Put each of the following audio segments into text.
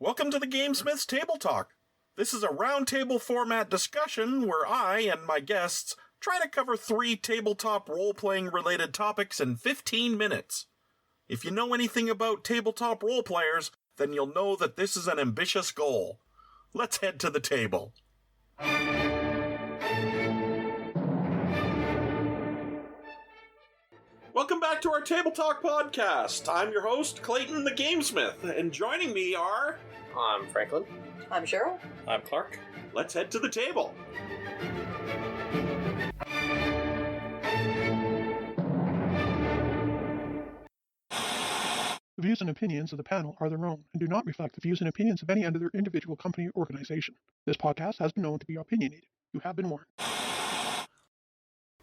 Welcome to the GameSmith's Table Talk. This is a roundtable format discussion where I and my guests try to cover 3 tabletop role-playing related topics in 15 minutes. If you know anything about tabletop role players, then you'll know that this is an ambitious goal. Let's head to the table. Welcome back to our Table Talk podcast. I'm your host, Clayton the GameSmith, and joining me are... I'm Franklin. I'm Cheryl. I'm Clark. Let's head to the table. The views and opinions of the panel are their own and do not reflect the views and opinions of any other individual company or organization. This podcast has been known to be opinionated. You have been warned.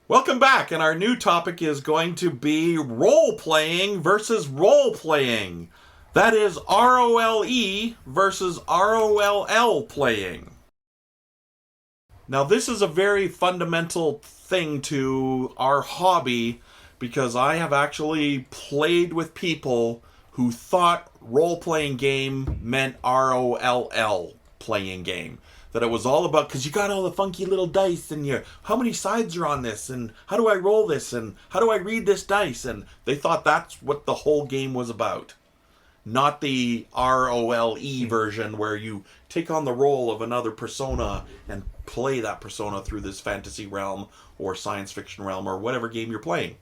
Welcome back, and our new topic is going to be role-playing versus role-playing. That is ROLE versus ROLL playing. Now, this is a very fundamental thing to our hobby because I have actually played with people who thought role-playing game meant ROLL playing game. That it was all about, because you got all the funky little dice and how many sides are on this and how do I roll this and how do I read this dice, and they thought that's what the whole game was about. Not the ROLE version where you take on the role of another persona and play that persona through this fantasy realm or science fiction realm or whatever game you're playing.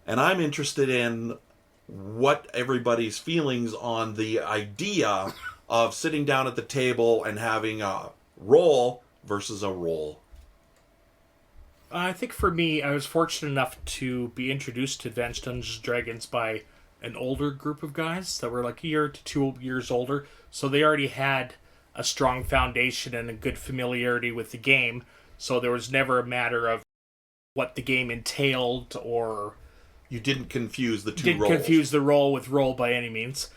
And I'm interested in what everybody's feelings on the idea of sitting down at the table and having a role versus a role. I think for me, I was fortunate enough to be introduced to Advanced Dungeons & Dragons by an older group of guys that were like a year to 2 years older. So they already had a strong foundation and a good familiarity with the game. So there was never a matter of what the game entailed, or... You didn't confuse the two roles. Didn't confuse the role with role by any means.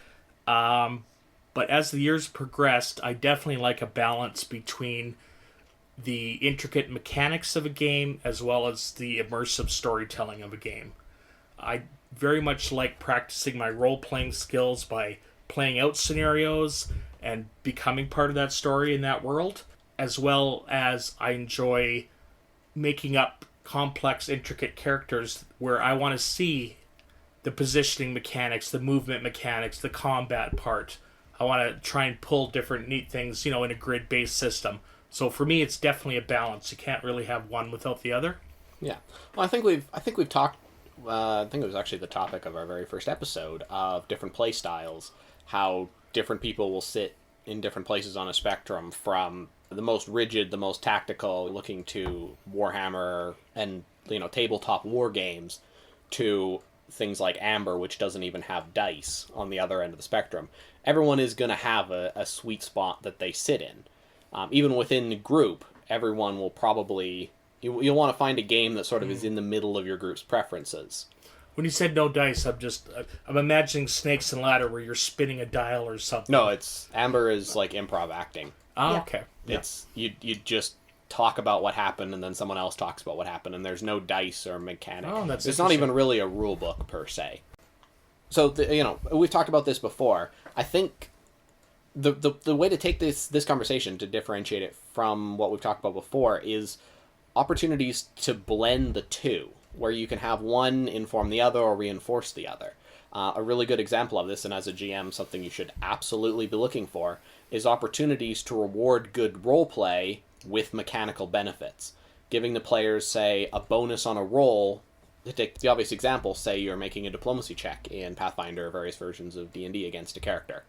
But as the years progressed, I definitely like a balance between the intricate mechanics of a game as well as the immersive storytelling of a game. I very much like practicing my role-playing skills by playing out scenarios and becoming part of that story in that world, as well as I enjoy making up complex, intricate characters where I want to see the positioning mechanics, the movement mechanics, the combat part. I want to try and pull different neat things, in a grid-based system. So for me, it's definitely a balance. You can't really have one without the other. Yeah. Well, I think we've talked. I think it was actually the topic of our very first episode of different play styles. How different people will sit in different places on a spectrum, from the most rigid, the most tactical, looking to Warhammer and tabletop war games, to things like Amber, which doesn't even have dice, on the other end of the spectrum. Everyone is going to have a sweet spot that they sit in. Even within the group, everyone will probably... You'll want to find a game that sort of is in the middle of your group's preferences. When you said no dice, I'm imagining Snakes and Ladder where you're spinning a dial or something. No, Amber is like improv acting. Oh, Yeah. okay. It's you just talk about what happened, and then someone else talks about what happened, and there's no dice or mechanic. Oh, that's It's not even really a rule book per se. So we've talked about this before. I think the way to take this conversation, to differentiate it from what we've talked about before, is opportunities to blend the two, where you can have one inform the other or reinforce the other. A really good example of this, and as a GM, something you should absolutely be looking for, is opportunities to reward good roleplay with mechanical benefits. Giving the players, say, a bonus on a roll. To take the obvious example, say you're making a diplomacy check in Pathfinder or various versions of D&D against a character.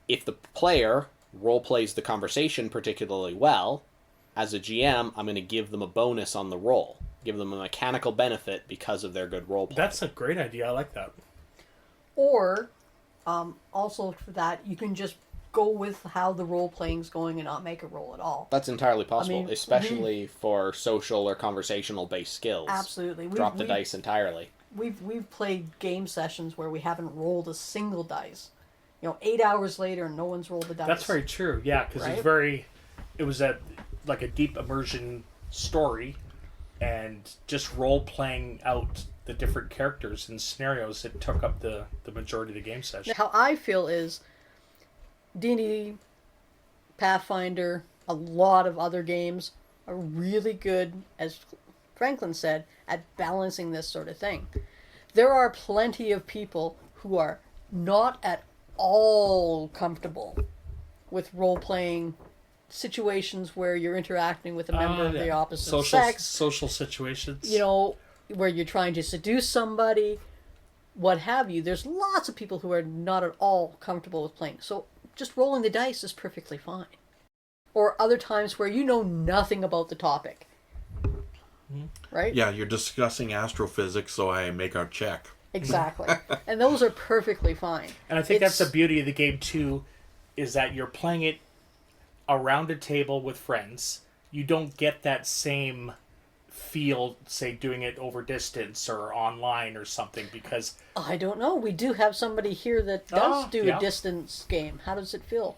If the player roleplays the conversation particularly well, as a GM, I'm going to give them a bonus on the roll. Give them a mechanical benefit because of their good roleplay. That's a great idea. I like that. Or, also for that, you can just go with how the role playing's going and not make a roll at all. That's entirely possible, especially for social or conversational based skills. Absolutely. Drop the dice entirely. We've played game sessions where we haven't rolled a single dice. 8 hours later, no one's rolled a dice. That's very true. Yeah, because it was a deep immersion story, and just role playing out the different characters and scenarios that took up the majority of the game session. How I feel is D&D, Pathfinder, a lot of other games are really good, as Franklin said, at balancing this sort of thing. There are plenty of people who are not at all comfortable with role-playing situations where you're interacting with a member of the opposite sex. Social situations. You know, where you're trying to seduce somebody, what have you. There's lots of people who are not at all comfortable with playing. So just rolling the dice is perfectly fine. Or other times where you know nothing about the topic. Right? Yeah, you're discussing astrophysics, so I make our check. Exactly. And those are perfectly fine. And I think that's the beauty of the game, too, is that you're playing it around a table with friends. You don't get that same feel, say, doing it over distance or online or something, because... I don't know. We do have somebody here that does do a distance game. How does it feel?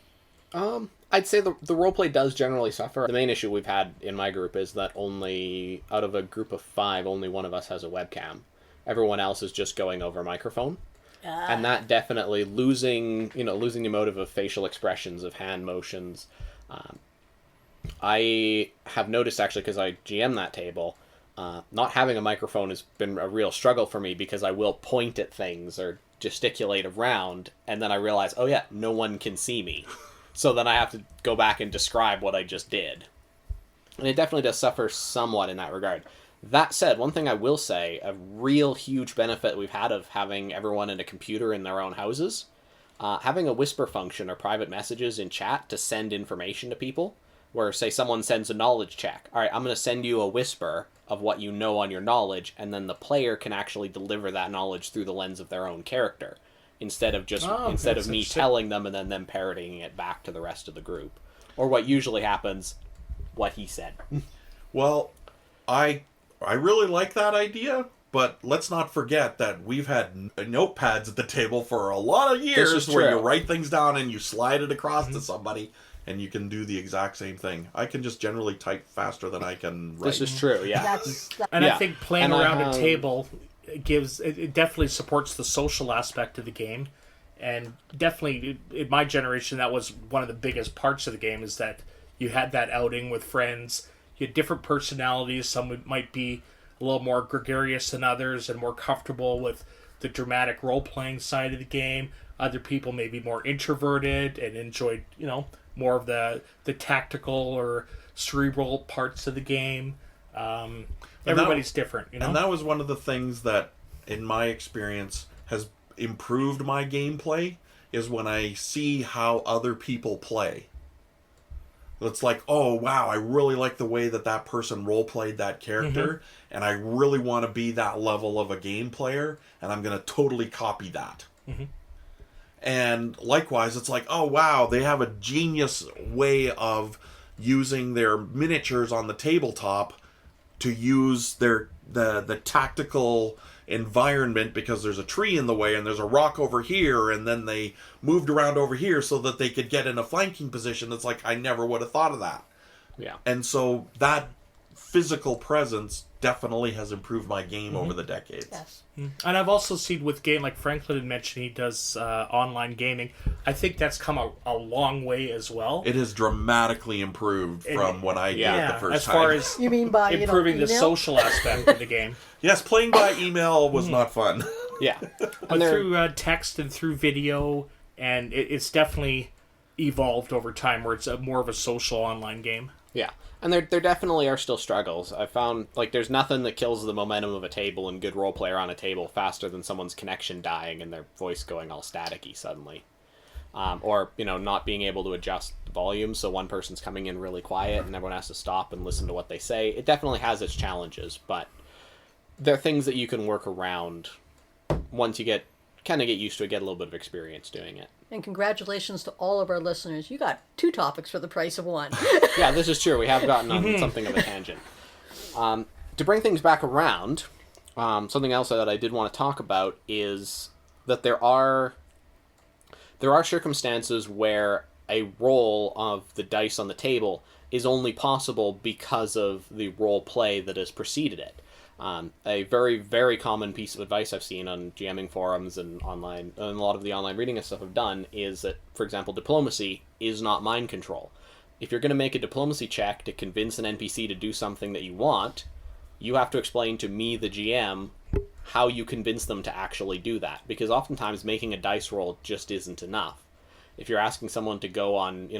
I'd say the roleplay does generally suffer. The main issue we've had in my group is that only, out of a group of 5, only one of us has a webcam. Everyone else is just going over microphone. And that definitely losing the motive of facial expressions, of hand motions. I have noticed, actually, because I GM that table, not having a microphone has been a real struggle for me, because I will point at things or gesticulate around, and then I realize, oh yeah, no one can see me. So then I have to go back and describe what I just did. And it definitely does suffer somewhat in that regard. That said, one thing I will say, a real huge benefit we've had of having everyone in a computer in their own houses, having a whisper function or private messages in chat to send information to people, where, say, someone sends a knowledge check. All right, I'm going to send you a whisper of what you know on your knowledge, and then the player can actually deliver that knowledge through the lens of their own character, instead of me telling them and then them parroting it back to the rest of the group. Or what usually happens, what he said. Well, I really like that idea, but let's not forget that we've had notepads at the table for a lot of years where you write things down and you slide it across to somebody, and you can do the exact same thing. I can just generally type faster than I can write. This is true, yeah. I think playing around a table it definitely supports the social aspect of the game, and definitely in my generation that was one of the biggest parts of the game, is that you had that outing with friends. You had different personalities. Some might be a little more gregarious than others and more comfortable with the dramatic role-playing side of the game. Other people may be more introverted and enjoyed, more of the tactical or cerebral parts of the game. Everybody's different, And that was one of the things that, in my experience, has improved my gameplay, is when I see how other people play. It's like, oh, wow, I really like the way that person role-played that character, and I really want to be that level of a game player, and I'm going to totally copy that. And likewise, it's like, oh, wow, they have a genius way of using their miniatures on the tabletop to use the tactical environment, because there's a tree in the way and there's a rock over here, and then they moved around over here so that they could get in a flanking position. It's like, I never would have thought of that. Yeah. And so that physical presence definitely has improved my game over the decades. Yes. And I've also seen with game, like Franklin had mentioned, he does online gaming. I think that's come a long way as well. It has dramatically improved from what I did the first time. As far as you mean by improving the social aspect of the game. Yes, playing by email was not fun. Yeah. But through text and through video, and it's definitely evolved over time where it's more of a social online game. Yeah. And there definitely are still struggles. I found, there's nothing that kills the momentum of a table and good role player on a table faster than someone's connection dying and their voice going all staticky suddenly. Or, not being able to adjust the volume, so one person's coming in really quiet and everyone has to stop and listen to what they say. It definitely has its challenges, but there are things that you can work around once you get used to it, get a little bit of experience doing it. And congratulations to all of our listeners. You got 2 topics for the price of 1. Yeah, this is true. We have gotten on something of a tangent. To bring things back around, something else that I did want to talk about is that there are circumstances where a roll of the dice on the table is only possible because of the role play that has preceded it. A very, very common piece of advice I've seen on GMing forums and online, and a lot of the online reading and stuff I've done, is that, for example, diplomacy is not mind control. If you're going to make a diplomacy check to convince an NPC to do something that you want, you have to explain to me, the GM, how you convince them to actually do that. Because oftentimes making a dice roll just isn't enough. If you're asking someone to go on,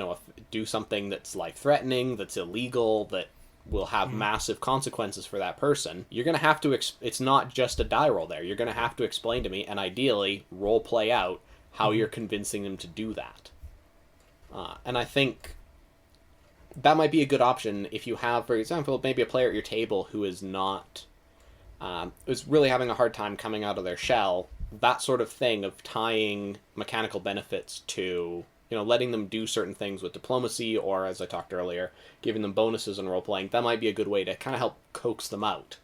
do something that's life-threatening, that's illegal, that will have massive consequences for that person, you're going to have to, it's not just a die roll there. You're going to have to explain to me, and ideally, role play out how you're convincing them to do that. And I think that might be a good option if you have, for example, maybe a player at your table who is not, is really having a hard time coming out of their shell. That sort of thing of tying mechanical benefits to, letting them do certain things with diplomacy, or, as I talked earlier, giving them bonuses in role-playing, that might be a good way to kind of help coax them out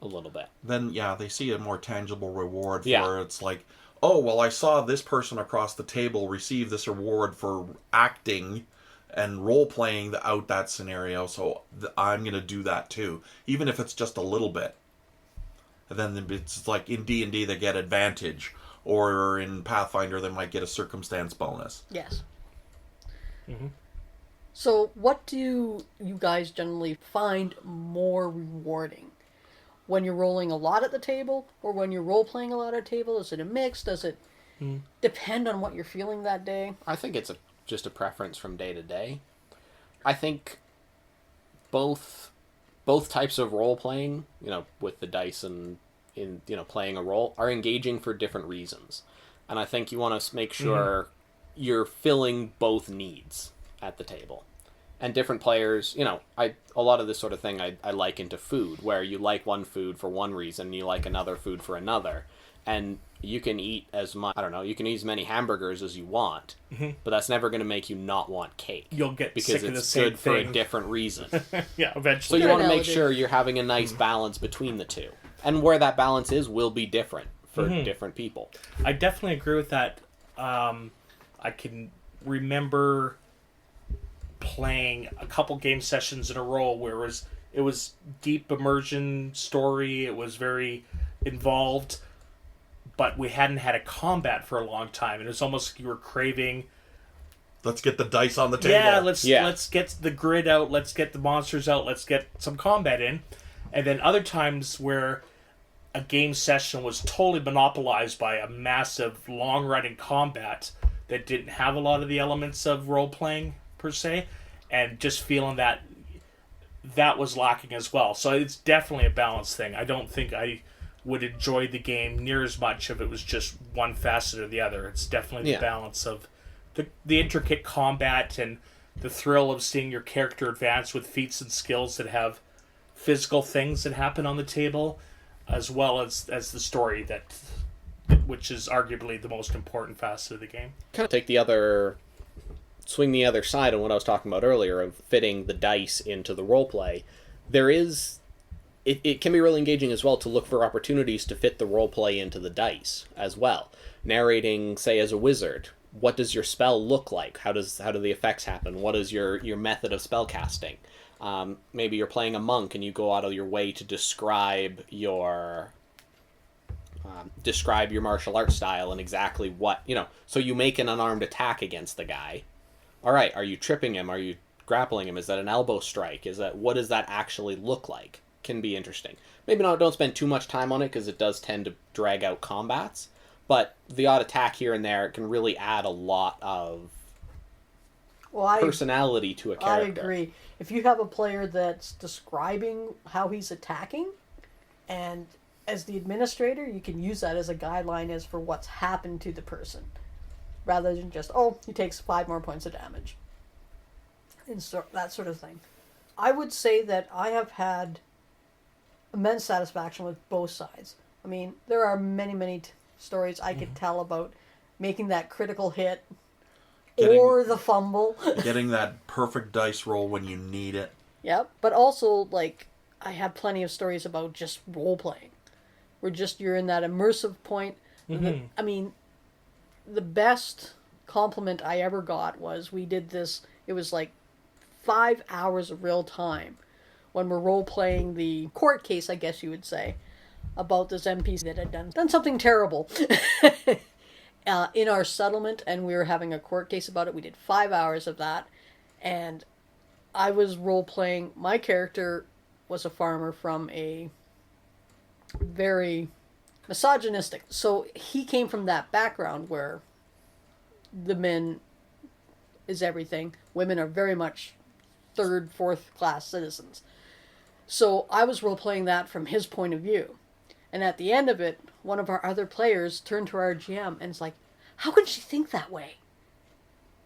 a little bit. Then, they see a more tangible reward for it's like, oh, well, I saw this person across the table receive this reward for acting and role-playing out that scenario, so I'm going to do that too, even if it's just a little bit. And then it's like in D&D they get advantage, or in Pathfinder they might get a circumstance bonus. Yes. So what do you guys generally find more rewarding? When you're rolling a lot at the table, or when you're role-playing a lot at the table? Is it a mix? Does it depend on what you're feeling that day? I think it's just a preference from day to day. I think both types of role-playing, with the dice and in playing a role, are engaging for different reasons. And I think you want to make sure you're filling both needs at the table. And different players, a lot of this sort of thing I liken to food, where you like one food for one reason, you like another food for another. And you can eat you can eat as many hamburgers as you want, but that's never going to make you not want cake. You'll get because sick of the it's same good for thing. a different reason. Yeah, So eventually. you want to make sure you're having a nice balance between the two. And where that balance is will be different for different people. I definitely agree with that. I can remember playing a couple game sessions in a row where it was deep immersion story. It was very involved, but we hadn't had a combat for a long time, and it was almost like you were craving. Let's get the dice on the table. Yeah, let's get the grid out. Let's get the monsters out. Let's get some combat in. And then other times where a game session was totally monopolized by a massive, long-running combat that didn't have a lot of the elements of role-playing, per se, and just feeling that was lacking as well. So it's definitely a balance thing. I don't think I would enjoy the game near as much if it was just one facet or the other. It's definitely the balance of the intricate combat and the thrill of seeing your character advance with feats and skills that have physical things that happen on the table, as well as the story which is arguably the most important facet of the game. Kind of swing the other side on what I was talking about earlier of fitting the dice into the roleplay. It can be really engaging as well to look for opportunities to fit the roleplay into the dice as well. Narrating, say, as a wizard, what does your spell look like? How do the effects happen? What is your method of spell casting? Maybe you're playing a monk and you go out of your way to describe your martial arts style and exactly what, so you make an unarmed attack against the guy. All right, are you tripping him? Are you grappling him? Is that an elbow strike? What does that actually look like? Can be interesting. Maybe don't spend too much time on it because it does tend to drag out combats, but the odd attack here and there can really add a lot of personality to a character. I agree. If you have a player that's describing how he's attacking, and as the administrator, you can use that as a guideline as for what's happened to the person, rather than just, he takes 5 more points of damage. And so, that sort of thing. I would say that I have had immense satisfaction with both sides. I mean, there are many, many stories I could tell about making that critical hit or the fumble. Getting that perfect dice roll when you need it. Yep, but also, I have plenty of stories about just role-playing. Where you're in that immersive point. I mean, the best compliment I ever got was we did this, it was 5 hours of real time, when we're role-playing the court case, I guess you would say, about this NPC that had done something terrible in our settlement, and we were having a court case about it. We did 5 hours of that, and I was role-playing. My character was a farmer from a very misogynistic. So he came from that background where the men is everything. Women are very much third, fourth class citizens. So I was role-playing that from his point of view. And at the end of it, one of our other players turned to our GM and is like, how can she think that way?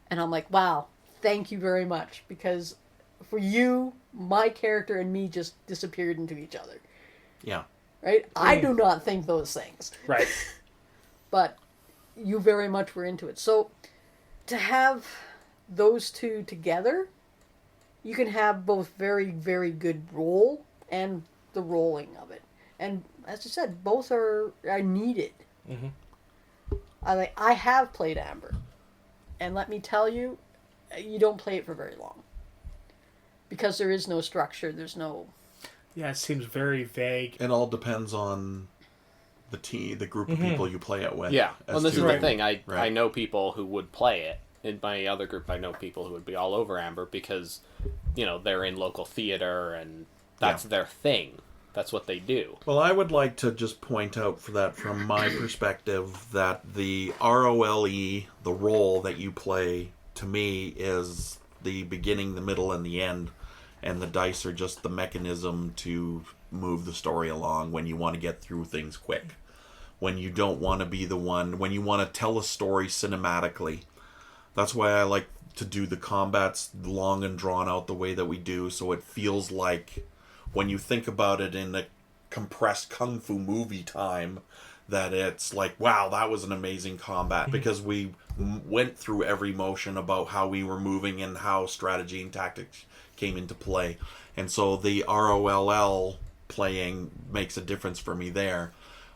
And I'm like, wow, thank you very much. Because for you, my character and me just disappeared into each other. Yeah. Right? I do not think those things. Right. But you very much were into it. So to have those two together, you can have both very, very good role and the rolling of it. And as I said, both are needed. Mm-hmm. I have played Amber. And let me tell you, you don't play it for very long. Because there is no structure, there's no... Yeah, it seems very vague. It all depends on the group of people you play it with. Yeah, well, this is the thing. I Right. know people who would play it. In my other group, I know people who would be all over Amber because, they're in local theater and that's their thing. That's what they do. Well, I would like to just point out for that from my perspective that the ROLE, the role that you play, to me is the beginning, the middle, and the end. And the dice are just the mechanism to move the story along when you want to get through things quick. When you don't want to be the one, when you want to tell a story cinematically. That's why I like to do the combats long and drawn out the way that we do, so it feels like when you think about it in a compressed kung fu movie time, that it's like, wow, that was an amazing combat, because we went through every motion about how we were moving and how strategy and tactics came into play. And so the ROLL playing makes a difference for me there.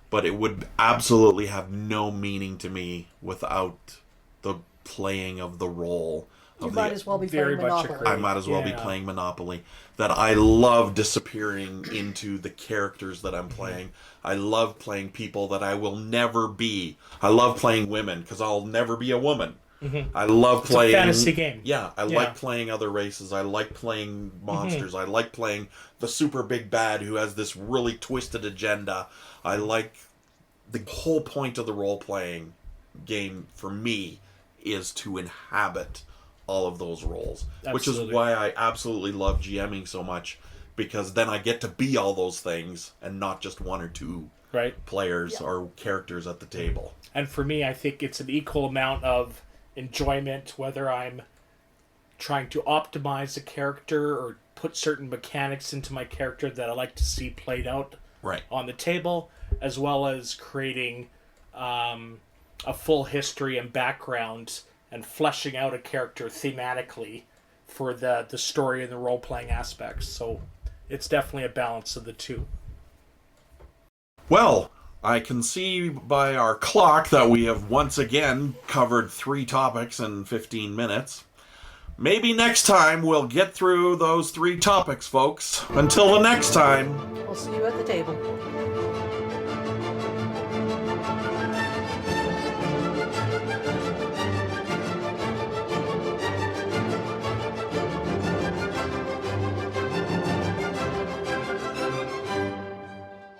But it would absolutely have no meaning to me without the playing of the role. You might as well be Very playing much Monopoly. agree. I might as well be Yeah. playing Monopoly. That I love disappearing into the characters that I'm playing. I love playing people that I will never be. I love playing women because I'll never be a woman. I love playing... It's a fantasy game. Yeah, I like playing other races. I like playing monsters. I like playing the super big bad who has this really twisted agenda. I like... The whole point of the role-playing game, for me, is to inhabit all of those roles. Which is Absolutely. why I absolutely love GMing so much, because then I get to be all those things and not just one or two Right. players or characters at the table. And for me, I think it's an equal amount of enjoyment whether I'm trying to optimize a character or put certain mechanics into my character that I like to see played out Right. on the table, as well as creating a full history and background and fleshing out a character thematically for the story and the role-playing aspects. So it's definitely a balance of the two. Well, I can see by our clock that we have once again covered 3 topics in 15 minutes. Maybe next time we'll get through those 3 topics, folks. Until the next time. We'll see you at the table.